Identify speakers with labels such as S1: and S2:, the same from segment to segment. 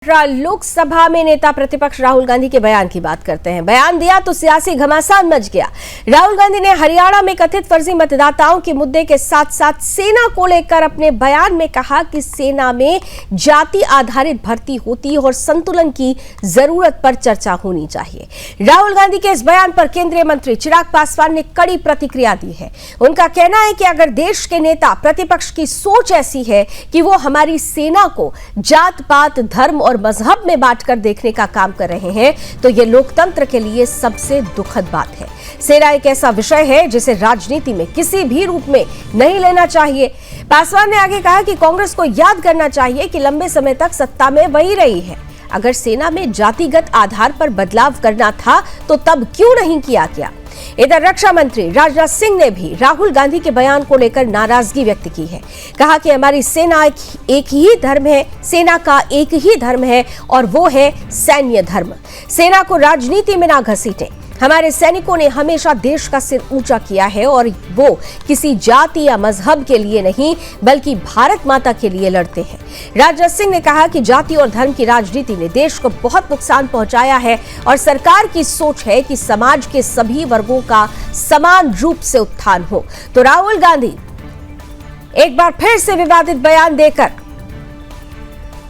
S1: लोकसभा में नेता प्रतिपक्ष राहुल गांधी के बयान की बात करते हैं। बयान दिया तो सियासी घमासान मच गया। राहुल गांधी ने हरियाणा में कथित फर्जी मतदाताओं के मुद्दे के साथ साथ सेना को लेकर अपने बयान में कहा कि सेना में जाति आधारित भर्ती होती है और संतुलन की जरूरत पर चर्चा होनी चाहिए। राहुल गांधी के इस बयान पर केंद्रीय मंत्री चिराग पासवान ने कड़ी प्रतिक्रिया दी है। उनका कहना है कि अगर देश के नेता प्रतिपक्ष की सोच ऐसी है कि वो हमारी सेना को जात पात धर्म और मजहब में बांटकर देखने का काम कर रहे हैं तो यह लोकतंत्र के लिए सबसे दुखद बात है। सेना एक ऐसा विषय है जिसे राजनीति में किसी भी रूप में नहीं लेना चाहिए। पासवान ने आगे कहा कि कांग्रेस को याद करना चाहिए कि लंबे समय तक सत्ता में वही रही है। अगर सेना में जातिगत आधार पर बदलाव करना था तो तब क्यों नहीं किया गया। इधर रक्षा मंत्री राजनाथ सिंह ने भी राहुल गांधी के बयान को लेकर नाराजगी व्यक्त की है। कहा कि हमारी सेना एक ही धर्म है, सेना का एक ही धर्म है और वो है सैन्य धर्म। सेना को राजनीति में ना घसीटें। हमारे सैनिकों ने हमेशा देश का सिर ऊंचा किया है और वो किसी जाति या मजहब के लिए नहीं बल्कि भारत माता के लिए लड़ते हैं। राजनाथ सिंह ने कहा कि जाति और धर्म की राजनीति ने देश को बहुत नुकसान पहुंचाया है और सरकार की सोच है कि समाज के सभी वर्गों का समान रूप से उत्थान हो। तो राहुल गांधी एक बार फिर से विवादित बयान देकर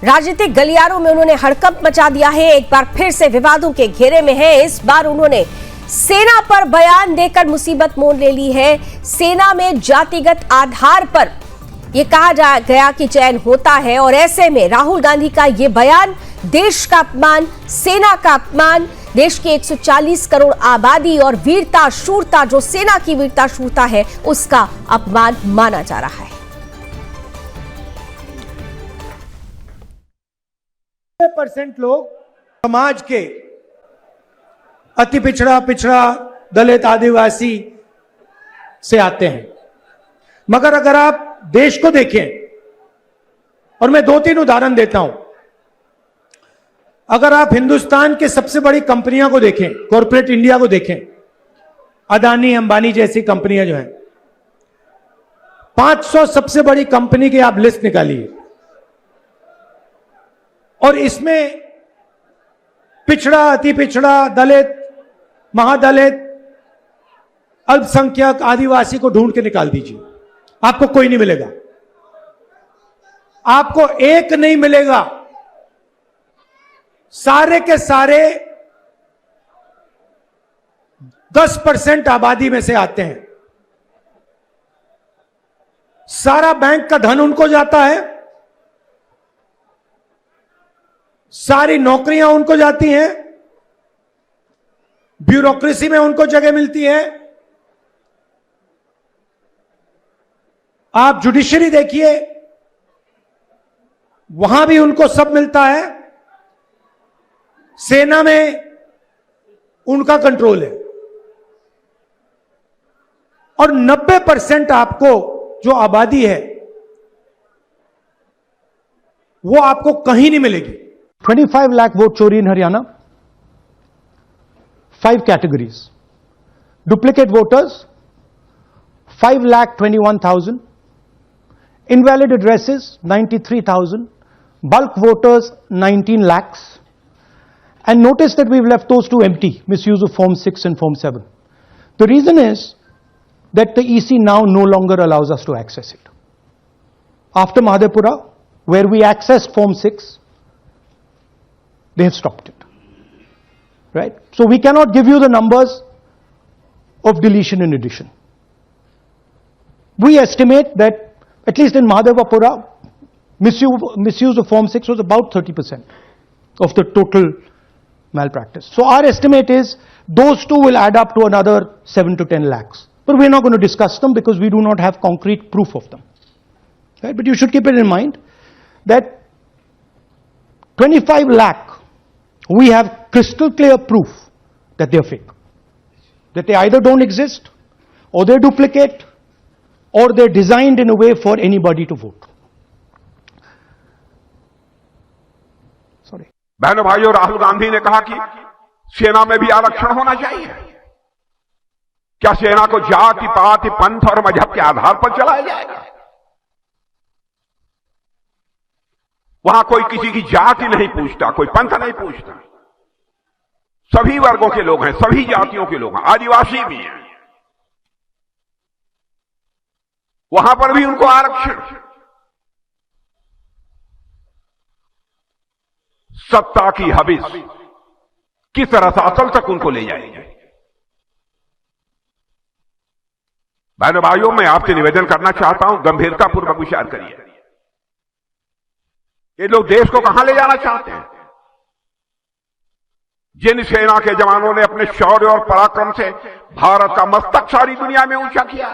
S1: राजनीतिक गलियारों में उन्होंने हड़कंप मचा दिया है। एक बार फिर से विवादों के घेरे में है। इस बार उन्होंने सेना पर बयान देकर मुसीबत मोल ले ली है। सेना में जातिगत आधार पर यह कहा गया कि चयन होता है और ऐसे में राहुल गांधी का यह बयान देश का अपमान, सेना का अपमान, देश की 140 करोड़ आबादी और वीरता शूरता जो सेना की वीरता शूरता है उसका अपमान माना जा रहा है।
S2: % लोग समाज के अति पिछड़ा दलित आदिवासी से आते हैं। मगर अगर आप देश को देखें, और मैं 2-3 उदाहरण देता हूं। अगर आप हिंदुस्तान के सबसे बड़ी कंपनियों को देखें, कॉर्पोरेट इंडिया को देखें, अदानी अंबानी जैसी कंपनियां जो हैं, 500 सबसे बड़ी कंपनी की आप लिस्ट निकालिए और इसमें पिछड़ा, अति पिछड़ा, दलित, महादलित, अल्पसंख्यक, आदिवासी को ढूंढ के निकाल दीजिए, आपको कोई नहीं मिलेगा। आपको एक नहीं मिलेगा। सारे के सारे 10% आबादी में से आते हैं। सारा बैंक का धन उनको जाता है, सारी नौकरियां उनको जाती हैं, ब्यूरोक्रेसी में उनको जगह मिलती है। आप जुडिशरी देखिए, वहां भी उनको सब मिलता है। सेना में उनका कंट्रोल है और 90% आपको जो आबादी है वो आपको कहीं नहीं मिलेगी।
S3: 25 lakh vote chori in Haryana. 5 categories. Duplicate voters, 5,21,000. Invalid addresses, 93,000. Bulk voters, 19 lakhs. And notice that we've left those two empty, misuse of Form 6 and Form 7. The reason is that the EC now no longer allows us to access it. After Mahadevpura, where we accessed Form 6, they have stopped it, right? So we cannot give you the numbers of deletion and addition. We estimate that at least in Mahadevapura, misuse of Form 6 was about 30% of the total malpractice. So our estimate is those two will add up to another 7 to 10 lakhs. But we're not going to discuss them because we do not have concrete proof of them, right? But you should keep it in mind that 25 lakh, we have crystal clear proof that they're fake, that they either don't exist or they're duplicate or they're designed in a way for anybody to vote. Sorry.
S4: बहनों भाइयों, राहुल गांधी ने कहा कि सेना में भी आरक्षण होना चाहिए। क्या सेना को जाति पाति पंथ और मजहब के आधार पर चलाया जाएगा? वहां कोई किसी की जाति नहीं पूछता, कोई पंथ नहीं पूछता। सभी वर्गों के लोग हैं, सभी जातियों के लोग हैं, आदिवासी भी हैं। वहां पर भी उनको आरक्षण। सत्ता की हविस किस रसातल तक उनको ले जाएगी। बहनों भाइयों, मैं आपसे निवेदन करना चाहता हूं, गंभीरतापूर्वक विचार करिए। ये लोग देश को कहां ले जाना चाहते हैं? जिन सेना के जवानों ने अपने शौर्य और पराक्रम से भारत का मस्तक सारी दुनिया में ऊंचा किया,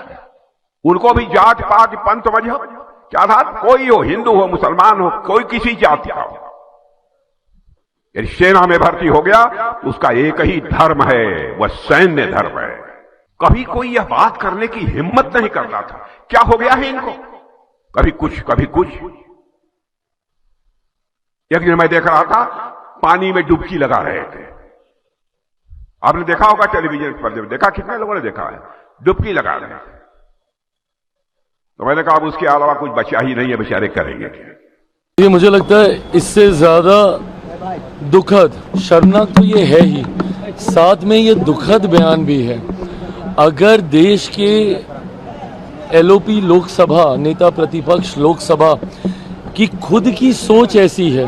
S4: उनको भी जात पात पंथ मजहब क्या आधार, कोई हो, हिंदू हो, मुसलमान हो, कोई किसी जाति का हो, यदि सेना में भर्ती हो गया तो उसका एक ही धर्म है, वह सैन्य धर्म है। कभी कोई यह बात करने की हिम्मत नहीं करता था। क्या हो गया है इनको? कभी कुछ कभी कुछ। एक दिन मैं देख रहा था, पानी में डुबकी लगा रहे थे। आपने देखा होगा टेलीविजन पर, जब देखा, कितने लोगों ने देखा है, डुबकी लगा रहे थे। तो मैंने कहा अब उसके अलावा कुछ बचा ही नहीं है, बेचारे करेंगे क्या?
S5: ये मुझे लगता है इससे ज्यादा दुखद, शर्मनाक तो ये है ही, साथ में ये दुखद बयान भी है। अगर देश के एलओपी लोकसभा नेता प्रतिपक्ष लोकसभा की खुद की सोच ऐसी है,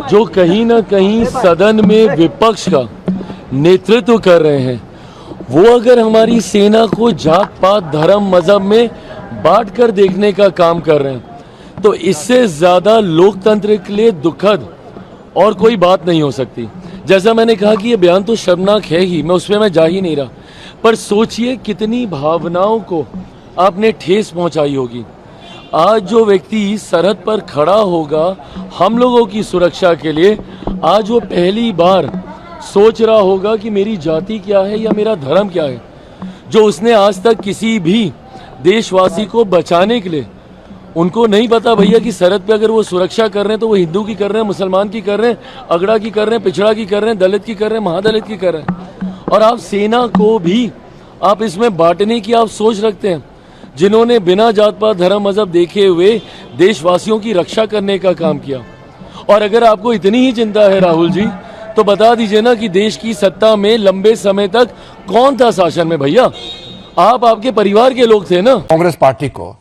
S5: जो कहीं ना कहीं सदन में विपक्ष का नेतृत्व कर रहे हैं, वो अगर हमारी सेना को जात पात धर्म मजहब में बांट कर देखने का काम कर रहे हैं, तो इससे ज्यादा लोकतंत्र के लिए दुखद और कोई बात नहीं हो सकती। जैसा मैंने कहा कि ये बयान तो शर्मनाक है ही, मैं उसमें जा ही नहीं रहा, पर सोचिए कितनी भावनाओं को आपने ठेस पहुंचाई होगी। आज जो व्यक्ति सरहद पर खड़ा होगा हम लोगों की सुरक्षा के लिए, आज वो पहली बार सोच रहा होगा कि मेरी जाति क्या है या मेरा धर्म क्या है, जो उसने आज तक किसी भी देशवासी को बचाने के लिए, उनको नहीं पता भैया कि सरहद पे अगर वो सुरक्षा कर रहे हैं तो वो हिंदू की कर रहे हैं, मुसलमान की कर रहे हैं, अगड़ा की कर रहे हैं, पिछड़ा की कर रहे हैं, दलित की कर रहे हैं, महादलित की कर रहे हैं। और आप सेना को भी आप इसमें बांटने की आप सोच रखते हैं, जिन्होंने बिना जात पात धर्म मजहब देखे हुए देशवासियों की रक्षा करने का काम किया। और अगर आपको इतनी ही चिंता है राहुल जी, तो बता दीजिए ना कि देश की सत्ता में लंबे समय तक कौन था शासन में? भैया आप, आपके परिवार के लोग थे ना।
S6: कांग्रेस पार्टी को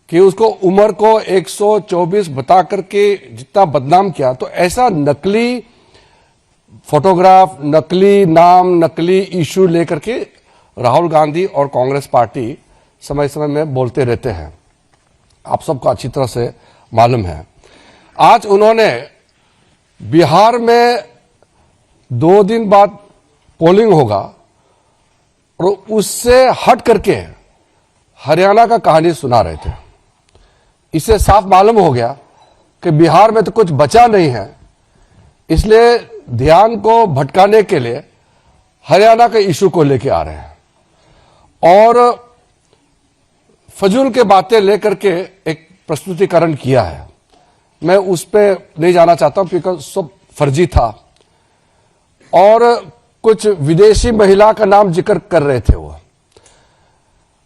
S6: कि उसको उम्र को 124 बता करके जितना बदनाम किया, तो ऐसा नकली फोटोग्राफ, नकली नाम, नकली इशू लेकर के राहुल गांधी और कांग्रेस पार्टी समय समय में बोलते रहते हैं। आप सबको अच्छी तरह से मालूम है। आज उन्होंने बिहार में 2 दिन बाद पोलिंग होगा और उससे हट करके हरियाणा का कहानी सुना रहे थे। इससे साफ मालूम हो गया कि बिहार में तो कुछ बचा नहीं है, इसलिए ध्यान को भटकाने के लिए हरियाणा के इशू को लेके आ रहे हैं और फजूल के बातें लेकर के एक प्रस्तुतिकरण किया है। मैं उस पर नहीं जाना चाहता हूं, बिकॉज सब फर्जी था और कुछ विदेशी महिला का नाम जिक्र कर रहे थे वो।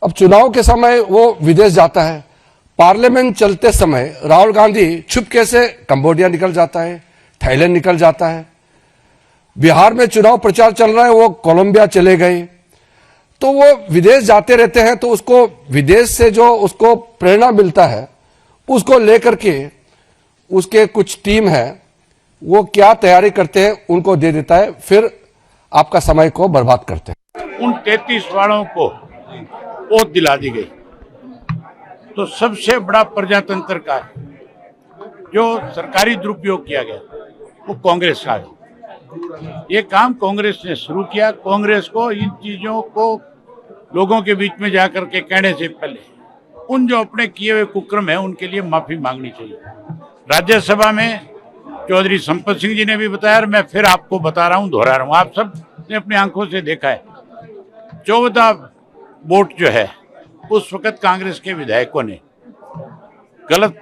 S6: अब चुनाव के समय वो विदेश जाता है, पार्लियामेंट चलते समय राहुल गांधी छुपके से कंबोडिया निकल जाता है, थाईलैंड निकल जाता है। बिहार में चुनाव प्रचार चल रहा है, वो कोलंबिया चले गए। तो वो विदेश जाते रहते हैं, तो उसको विदेश से जो उसको प्रेरणा मिलता है, उसको लेकर के उसके कुछ टीम है, वो क्या तैयारी करते हैं उनको दे देता है, फिर आपका समय को बर्बाद करते हैं।
S7: उन 33 वालों को ओथ दिला दी गई, तो सबसे बड़ा प्रजातंत्र का जो सरकारी दुरुपयोग किया गया वो कांग्रेस का है। ये काम कांग्रेस ने शुरू किया। कांग्रेस को इन चीजों को लोगों के बीच में जाकर के कहने से पहले उन जो अपने किए हुए कुक्रम है उनके लिए माफी मांगनी चाहिए। राज्यसभा में चौधरी संपत सिंह जी ने भी बताया और मैं फिर आपको बता रहा हूं, दोहरा रहा हूं, आप सब ने अपनी आंखों से देखा है। 14 वोट जो है उस वक्त कांग्रेस के विधायकों ने गलत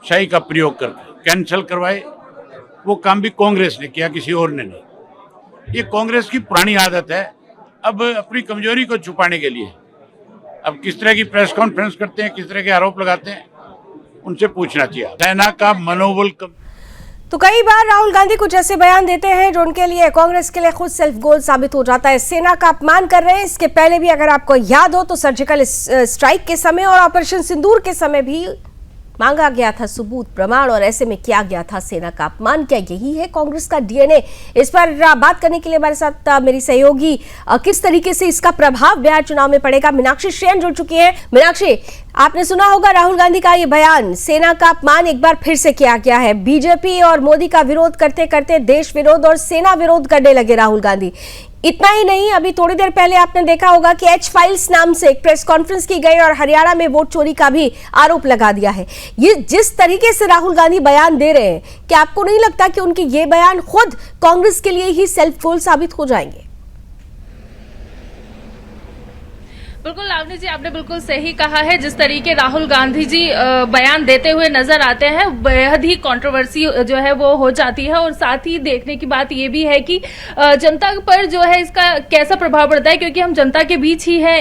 S7: शाही का प्रयोग करके कैंसिल करवाए। वो काम भी कांग्रेस ने किया, किसी और ने नहीं। ये कांग्रेस की पुरानी आदत है। अब अपनी कमजोरी को छुपाने के लिए अब किस तरह की प्रेस कॉन्फ्रेंस करते हैं, किस तरह के आरोप लगाते हैं, उनसे पूछना चाहिए। सेना का मनोबल कम।
S1: तो कई बार राहुल गांधी कुछ ऐसे बयान देते हैं जो उनके लिए, कांग्रेस के लिए खुद सेल्फ गोल साबित हो जाता है। सेना का अपमान कर रहे हैं। इसके पहले भी अगर आपको याद हो तो सर्जिकल स्ट्राइक के समय और ऑपरेशन सिंदूर के समय भी मांगा गया था सबूत, प्रमाण, और ऐसे में किया गया था सेना का अपमान। क्या यही है कांग्रेस का डीएनए? इस पर बात करने के लिए हमारे साथ मेरी सहयोगी, किस तरीके से इसका प्रभाव बिहार चुनाव में पड़ेगा, मीनाक्षी श्रेयन जुड़ चुकी हैं। मीनाक्षी, आपने सुना होगा राहुल गांधी का ये बयान, सेना का अपमान एक बार फिर से किया गया है। बीजेपी और मोदी का विरोध करते करते देश विरोध और सेना विरोध करने लगे राहुल गांधी। इतना ही नहीं, अभी थोड़ी देर पहले आपने देखा होगा कि एच फाइल्स नाम से एक प्रेस कॉन्फ्रेंस की गई और हरियाणा में वोट चोरी का भी आरोप लगा दिया है। ये जिस तरीके से राहुल गांधी बयान दे रहे हैं, क्या आपको नहीं लगता कि उनके ये बयान खुद कांग्रेस के लिए ही सेल्फ गोल साबित हो जाएंगे?
S8: बिल्कुल लावनी जी, आपने बिल्कुल सही कहा है। जिस तरीके राहुल गांधी जी बयान देते हुए नजर आते हैं, बेहद ही कंट्रोवर्सी जो है वो हो जाती है। और साथ ही देखने की बात ये भी है कि जनता पर जो है इसका कैसा प्रभाव पड़ता है, क्योंकि हम जनता के बीच ही हैं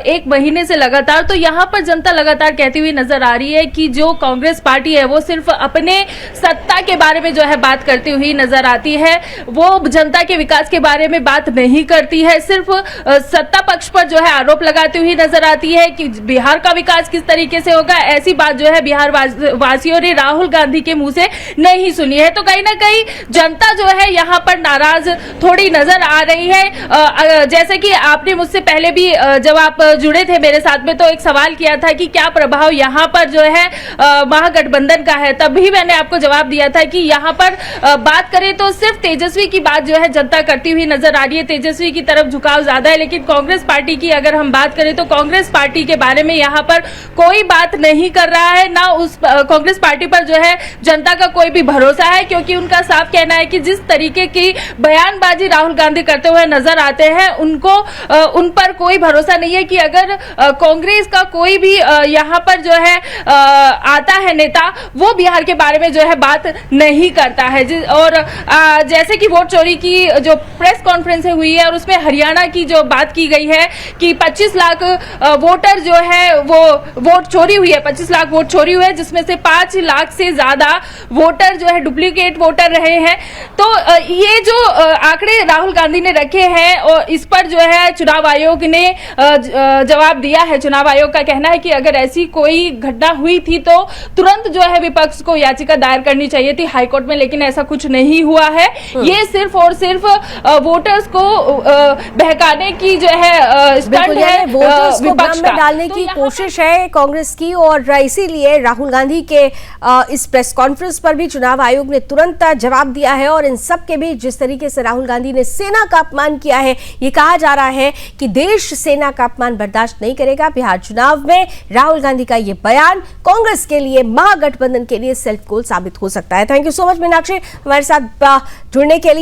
S8: एक महीने से लगातार। तो यहाँ पर जनता लगातार कहती हुई नजर आ रही है कि जो कांग्रेस पार्टी है वो सिर्फ अपने सत्ता के बारे में जो है बात करती हुई नजर आती है। वो जनता के विकास के बारे में बात नहीं करती है, सिर्फ सत्ता पक्ष पर जो है आरोप लगाती हुई नजर आती है कि बिहार का विकास किस तरीके से होगा। ऐसी बात जो है बिहार वासियों ने राहुल गांधी के मुंह से नहीं सुनी है। तो कहीं ना कहीं जनता जो है यहाँ पर नाराज थोड़ी नजर आ रही है। जैसे कि आपने मुझसे पहले भी जब आप जुड़े थे मेरे साथ में, तो एक सवाल किया था कि क्या प्रभाव यहाँ पर जो है महागठबंधन का है। तब भी मैंने आपको जवाब दिया था कि यहाँ पर बात करें तो सिर्फ तेजस्वी की बात जो है जनता करती हुई नजर आ रही है। तेजस्वी की तरफ झुकाव ज्यादा है, लेकिन कांग्रेस पार्टी की अगर हम बात करें तो कांग्रेस पार्टी के बारे में यहाँ पर कोई बात नहीं कर रहा है। ना उस कांग्रेस पार्टी पर जो है जनता का कोई भी भरोसा है, क्योंकि उनका साफ कहना है कि जिस तरीके की बयानबाजी राहुल गांधी करते हुए नजर आते हैं, उनको उन पर कोई भरोसा नहीं है कि अगर कांग्रेस का कोई भी यहाँ पर जो है आता है नेता, वो बिहार के बारे में जो है बात नहीं करता है। और जैसे कि वोट चोरी की जो प्रेस कॉन्फ्रेंस हुई है और उसमें हरियाणा की जो बात की गई है कि 25 लाख वोटर जो है वो वोट चोरी हुई है, 25 लाख वोट चोरी हुए, जिसमें से 5 लाख से ज्यादा वोटर जो है डुप्लीकेट वोटर रहे हैं। तो ये जो आंकड़े राहुल गांधी ने रखे हैं और इस पर जो है चुनाव आयोग ने जवाब दिया है। चुनाव आयोग का कहना है कि अगर ऐसी कोई घटना हुई थी तो तुरंत जो है विपक्ष को याचिका दायर करनी चाहिए थी हाईकोर्ट में, लेकिन ऐसा कुछ नहीं हुआ है। ये सिर्फ और सिर्फ वोटर्स को बहकाने की जो है स्टंट है,
S1: वोटर्स को भ्रम में डालने की कोशिश है कांग्रेस की। और इसीलिए राहुल गांधी के इस प्रेस कॉन्फ्रेंस पर भी चुनाव आयोग ने तुरंत जवाब दिया है। और इन सब के बीच जिस तरीके से राहुल गांधी ने सेना का अपमान किया है, ये कहा जा रहा है कि देश सेना का अपमान बर्दाश्त नहीं करेगा। बिहार चुनाव में राहुल गांधी का ये बयान कांग्रेस के लिए, महागठबंधन के लिए सेल्फ गोल साबित हो सकता है। Thank you so much Meenakshi, हमारे साथ जुड़ने के लिए।